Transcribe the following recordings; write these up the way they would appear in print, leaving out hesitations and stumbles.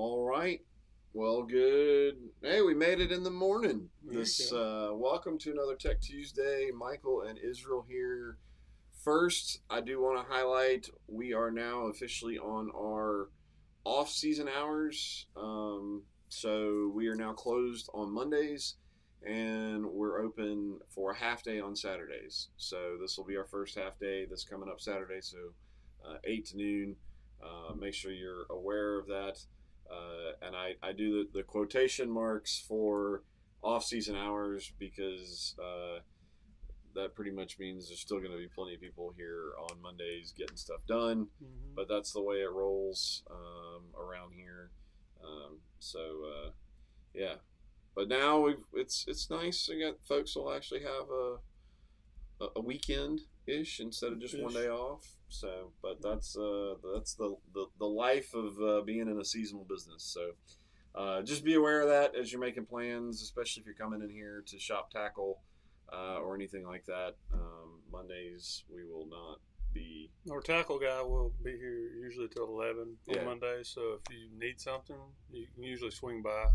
All right. Well, good. Hey, we made it in the morning. There you go. Welcome to another Tech Tuesday. Michael and Israel here. First, I do want to highlight we are now officially on our off-season hours. So we are now closed on Mondays, and we're open for a half day on Saturdays. So this will be our first half day. This coming up Saturday, so 8 to noon. Make sure you're aware of that. And I do the quotation marks for off-season hours because that pretty much means there's still going to be plenty of people here on Mondays getting stuff done. Hmm. But that's the way it rolls around here. So yeah, but now it's nice. I got folks will actually have a weekend ish instead of just one Ish. day off. So, but that's the life of being in a seasonal business. So, just be aware of that as you're making plans, especially if you're coming in here to shop tackle or anything like that. Mondays we will not be. Our tackle guy will be here usually till 11 Yeah. on Monday. So if you need something, you can usually swing by,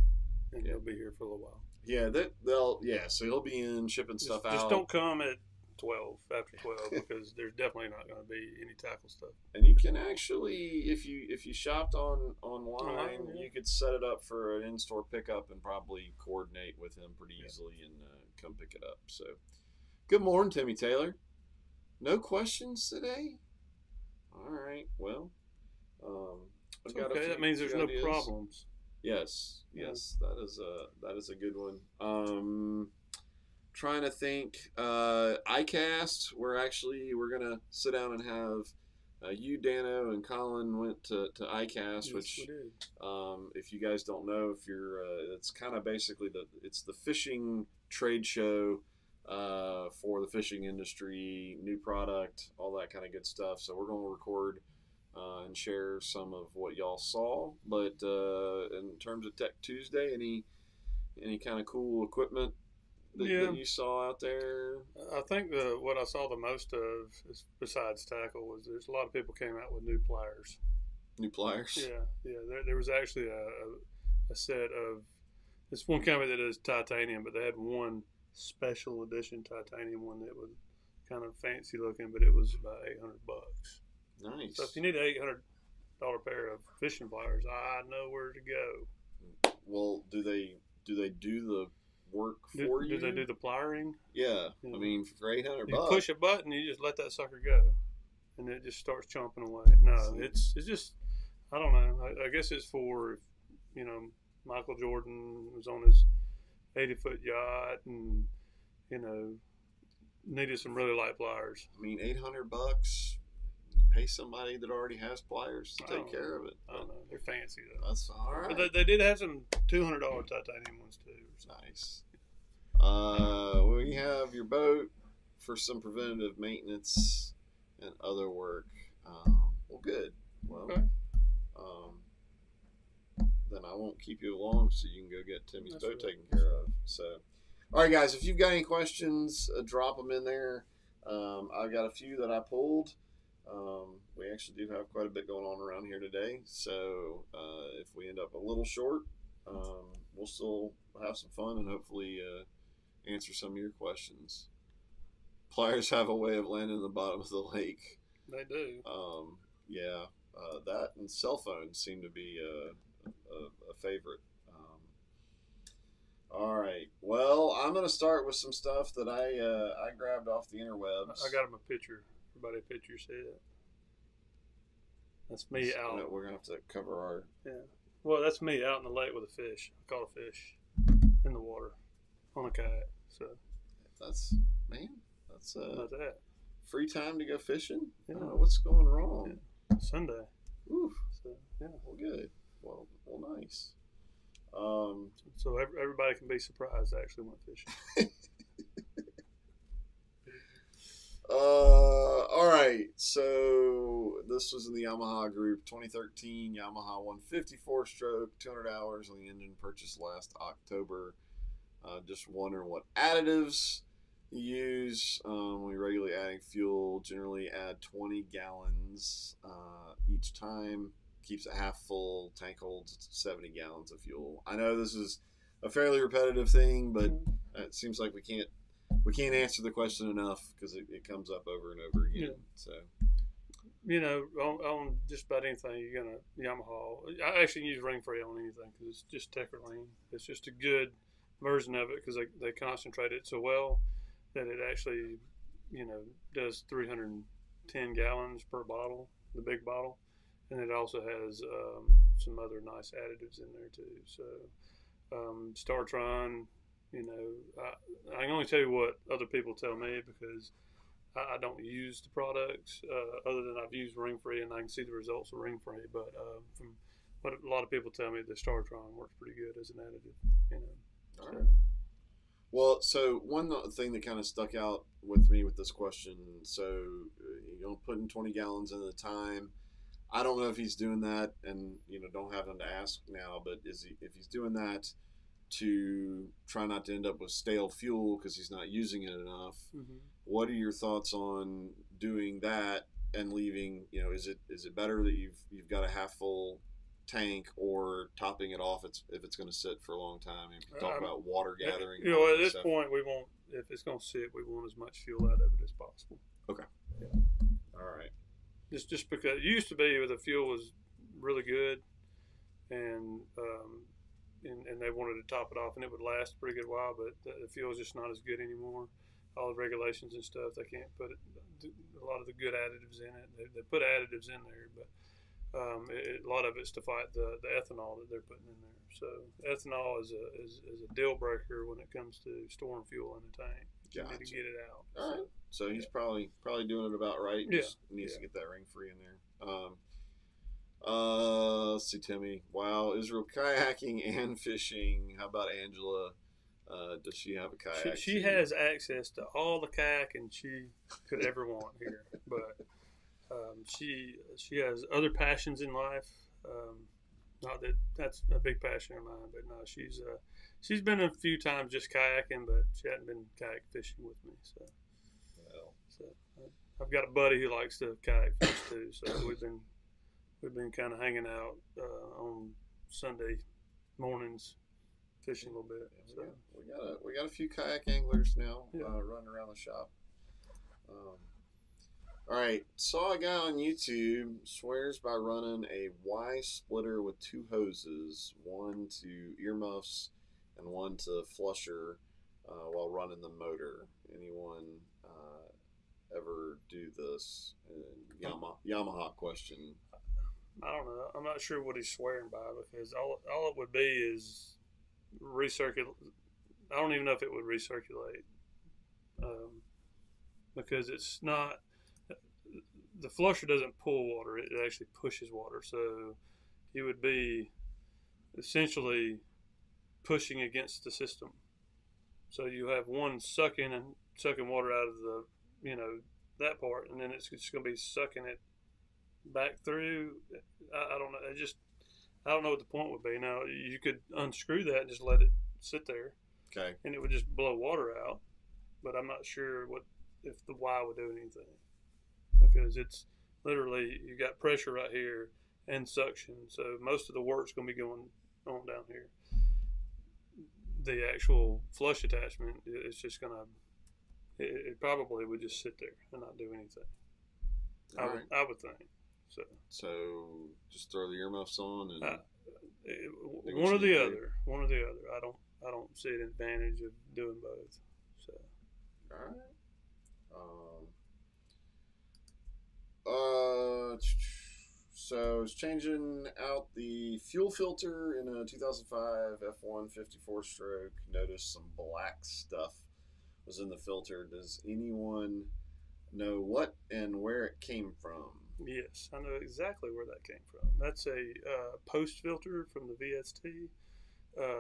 and Yeah. he'll be here for a little while. Yeah, so he'll be in shipping stuff Just out. don't come at 12 after 12 because there's definitely not going to be any tackle stuff. And you can actually, if you shopped online, Online, yeah. you could set it up for an in-store pickup and probably coordinate with him pretty Yeah. easily and come pick it up. So, good morning, Timmy Taylor. No questions today. All right. Well, I've It's got okay. a few, That means there's few no ideas. problems. Yes, Yeah. yes, that is a good one. Trying to think. iCast. We're gonna sit down and have you, Dano, and Colin went to iCast, Yes, which we did. if you guys don't know, if you're, it's kind of basically it's the fishing trade show for the fishing industry, new product, all that kind of good stuff. So we're going to record and share some of what y'all saw. But in terms of Tech Tuesday, any kind of cool equipment Yeah. that you saw out there? I think what I saw the most of, is, besides tackle, was there's a lot of people came out with new pliers. New pliers? Yeah. There was actually a set of this one company that does titanium, but they had one special edition titanium one that was kind of fancy looking, but it was about $800. Nice. So if you need an $800 pair of fishing pliers, I know where to go. Well, do they do the work for you? Do they do the pliering? Yeah, Yeah. I mean for 800 You bucks. push a button, you just let that sucker go, and it just starts chomping away. No, it's just I don't know. I guess it's for Michael Jordan was on his 80-foot yacht and needed some really light pliers. I mean 800 bucks. Pay somebody that already has pliers to take care of it. I don't know. They're fancy though. That's all right. But they did have some $200 titanium ones too. So. Nice. We have your boat for some preventative maintenance and other work. Well, good. Well, Okay. then I won't keep you long, so you can go get Timmy's That's boat right. taken care of. So, all right, guys, if you've got any questions, drop them in there. I've got a few that I pulled. We actually do have quite a bit going on around here today, so if we end up a little short, we'll still have some fun and hopefully answer some of your questions. Pliers have a way of landing in the bottom of the lake. They do. Yeah, that and cell phones seem to be a favorite. All right. Well, I'm going to start with some stuff that I grabbed off the interwebs. I got him a picture. Everybody a picture said it. That's me out. We're going to have to cover our... Yeah. Well, that's me out in the lake with a fish. I caught a fish in the water on a kayak. So That's about that. free time to go fishing? Yeah. I don't know what's going wrong. Sunday. Oof. So yeah. Well, good. Well, nice. So everybody can be surprised I actually went fishing. All right. So this was in the Yamaha group, 2013 Yamaha 154 stroke, 200 hours on the engine, purchased last October. Just wondering what additives you use when you're regularly adding fuel. Generally add 20 gallons each time. keeps it half full. Tank holds 70 gallons of fuel. I know this is a fairly repetitive thing, but it seems like we can't answer the question enough because it comes up over and over again. Yeah. So, on just about anything, you're gonna Yamaha. I actually use ring free on anything because it's just Tetraline. It's just a good version of it because they concentrate it so well that it actually, does 310 gallons per bottle, the big bottle, and it also has some other nice additives in there too. So, StarTron, I can only tell you what other people tell me because I don't use the products other than I've used ring free and I can see the results of ring free. But from what a lot of people tell me, the StarTron works pretty good as an additive. All right. Well, so one thing that kind of stuck out with me with this question, so putting 20 gallons in at a time. I don't know if he's doing that, and don't have him to ask now. But if he's doing that to try not to end up with stale fuel because he's not using it enough? Mm-hmm. What are your thoughts on doing that and leaving? Is it better that you've got a half full tank or topping it off if it's going to sit for a long time? If you talk about water gathering. At this point, we want, if it's going to sit, we want as much fuel out of it as possible. Okay. Yeah. All right. Just because it used to be the fuel was really good, and they wanted to top it off, and it would last a pretty good while, but the fuel is just not as good anymore. All the regulations and stuff, they can't put a lot of the good additives in it. They put additives in there, but a lot of it's to fight the ethanol that they're putting in there. So ethanol is a deal breaker when it comes to storing fuel in the tank. You need to get it out. All right. So he's probably doing it about right. Just needs to get that ring free in there. Let's see, Timmy. Wow, Israel kayaking and fishing. How about Angela? Does she have a kayak? She has access to all the kayaking she could ever want here, but she has other passions in life. Not that that's a big passion of mine, but no, she's been a few times just kayaking, but she hadn't been kayak fishing with me. So I've got a buddy who likes to kayak fish too. So we've been kind of hanging out on Sunday mornings, fishing a little bit. So we got a few kayak anglers now running around the shop. All right, saw a guy on YouTube swears by running a Y splitter with two hoses, one to earmuffs and one to flusher while running the motor. Anyone ever do this? Yamaha question. I don't know. I'm not sure what he's swearing by because all it would be is recirculate. I don't even know if it would recirculate because it's not. The flusher doesn't pull water; it actually pushes water. So you would be essentially pushing against the system. So you have one sucking water out of the that part, and then it's just going to be sucking it back through. I don't know. I don't know what the point would be. Now you could unscrew that and just let it sit there. Okay. And it would just blow water out, but I'm not sure if the Y would do anything because it's literally you got pressure right here and suction, so most of the work's going to be going on down here. The actual flush attachment is just going to. It probably would just sit there and not do anything. I would think. So just throw the earmuffs on and one or the other. One or the other. I don't see an advantage of doing both. So. All right. So it's changing out the fuel filter in a 2005 F1 54-stroke. Noticed some black stuff was in the filter. Does anyone know what and where it came from? Yes, I know exactly where that came from. That's a post filter from the VST.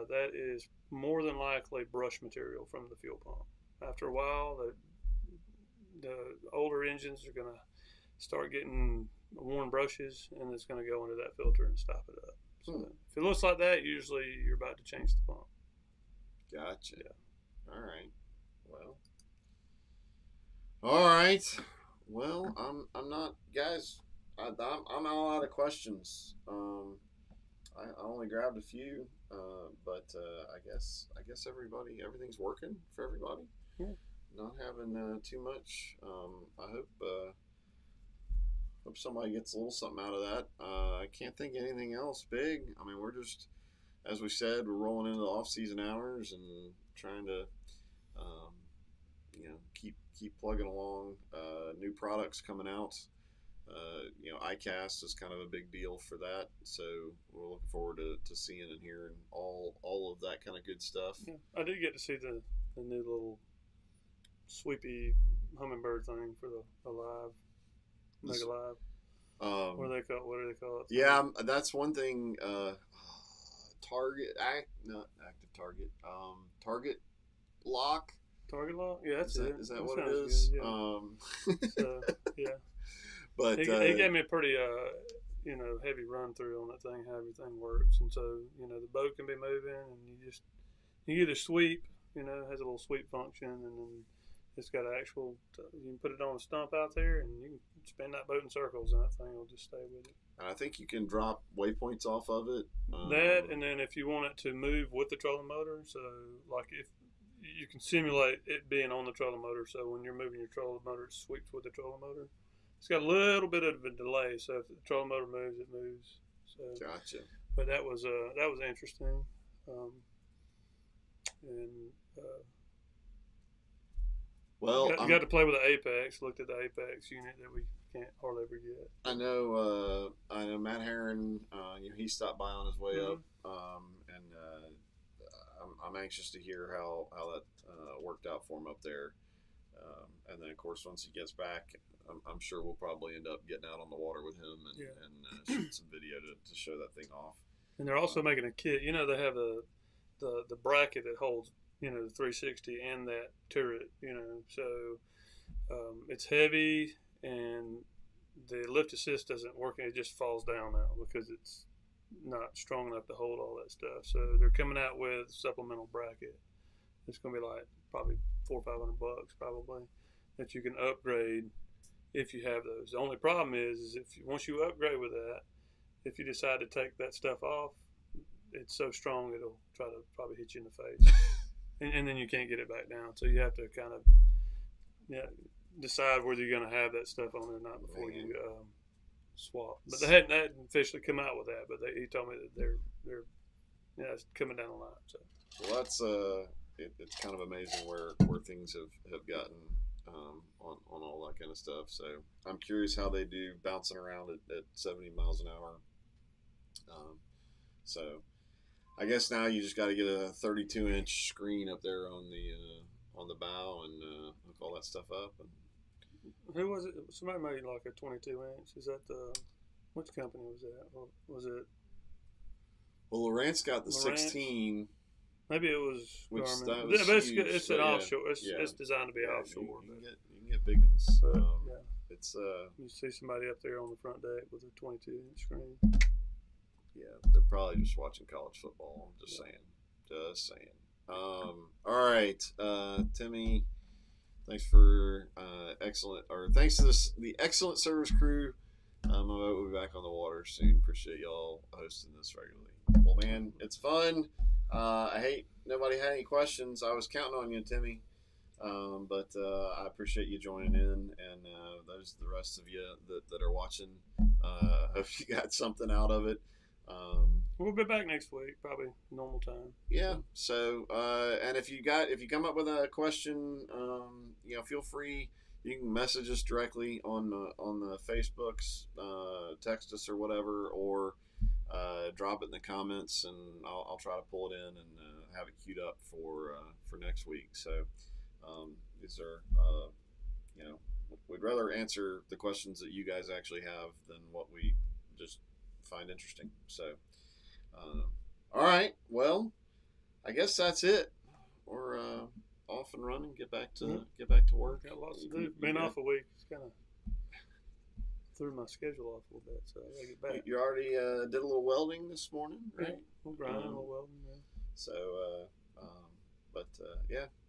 That is more than likely brush material from the fuel pump. After a while, the older engines are going to start getting worn brushes, and it's going to go into that filter and stop it up. So if it looks like that, usually you're about to change the pump. Gotcha. Yeah. All right. Well, I'm not, guys. I'm all out of questions. I only grabbed a few, but I guess everything's working for everybody. Yeah. Not having too much. I hope somebody gets a little something out of that. I can't think of anything else big. I mean, we're just, as we said, we're rolling into the off-season hours and trying to, um, keep plugging along. New products coming out. iCast is kind of a big deal for that. So we're looking forward to seeing and hearing all of that kind of good stuff. Yeah. I did get to see the new little sweepy hummingbird thing for the live, mega live. What do they call it? Yeah, that's one thing. Not active target. Target lock. Target lock. Yeah, that's it. Is that what it is? Good, yeah. So yeah. But he gave me a pretty heavy run through on that thing, how everything works, and so the boat can be moving, and you either sweep, it has a little sweep function, and then it's got an actual. You can put it on a stump out there, and you can spin that boat in circles, and that thing will just stay with it. I think you can drop waypoints off of it. That, and then if you want it to move with the trolling motor, so like if you can simulate it being on the trolling motor, so when you're moving your trolling motor, it sweeps with the trolling motor. It's got a little bit of a delay, so if the trolling motor moves, it moves. So, gotcha. But that was interesting, well, got to play with the Apex. Looked at the Apex unit that we can't hardly ever get. I know Matt Herron. He stopped by on his way up, and I'm anxious to hear how that worked out for him up there. And then, of course, once he gets back, I'm sure we'll probably end up getting out on the water with him and shoot some video to show that thing off. And they're also making a kit. They have the bracket that holds the 360 and that turret. So it's heavy, and the lift assist doesn't work. It just falls down now because it's not strong enough to hold all that stuff. So they're coming out with supplemental bracket. It's going to be like probably $400 or $500 probably that you can upgrade if you have those. The only problem is if once you upgrade with that, if you decide to take that stuff off, it's so strong it'll try to probably hit you in the face, and then you can't get it back down. So you have to kind of decide whether you're going to have that stuff on there or not before you swap. But they hadn't officially come out with that, but he told me that they're it's coming down the line. So well, that's it's kind of amazing where things have gotten on all that kind of stuff. So I'm curious how they do bouncing around at 70 miles an hour. So I guess now you just got to get a 32-inch screen up there on the bow and hook all that stuff up. And who was it? Somebody made like a 22-inch. Is that which company was that? Or was it? Well, Lowrance got the 16. Maybe it was Garmin. That was huge, it's an offshore. It's designed to be offshore. You can get big ones. It's you see somebody up there on the front deck with a 22-inch screen. Yeah, they're probably just watching college football. I'm just saying. All right, Timmy. Thanks for thanks to the excellent service crew. We'll be back on the water soon. Appreciate y'all hosting this regularly. Well, man, it's fun. I hate nobody had any questions. I was counting on you, Timmy, but I appreciate you joining in, and those the rest of you that are watching. Hope you got something out of it. We'll be back next week, probably normal time. Yeah. So, and if you come up with a question, feel free. You can message us directly on the Facebooks, text us or whatever, or drop it in the comments, and I'll try to pull it in and have it queued up for next week. So, these are we'd rather answer the questions that you guys actually have than what we just find interesting. So, all right. Well, I guess that's it. We're off and running. Get back to work. Got lots to do. Been off a week. It's kind of threw my schedule off a little bit, so I gotta get back. You already did a little welding this morning, right? Yeah, we'll grind a little welding. Yeah. So,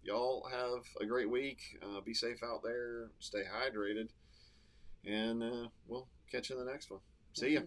y'all have a great week. Be safe out there. Stay hydrated. And we'll catch you in the next one. See ya.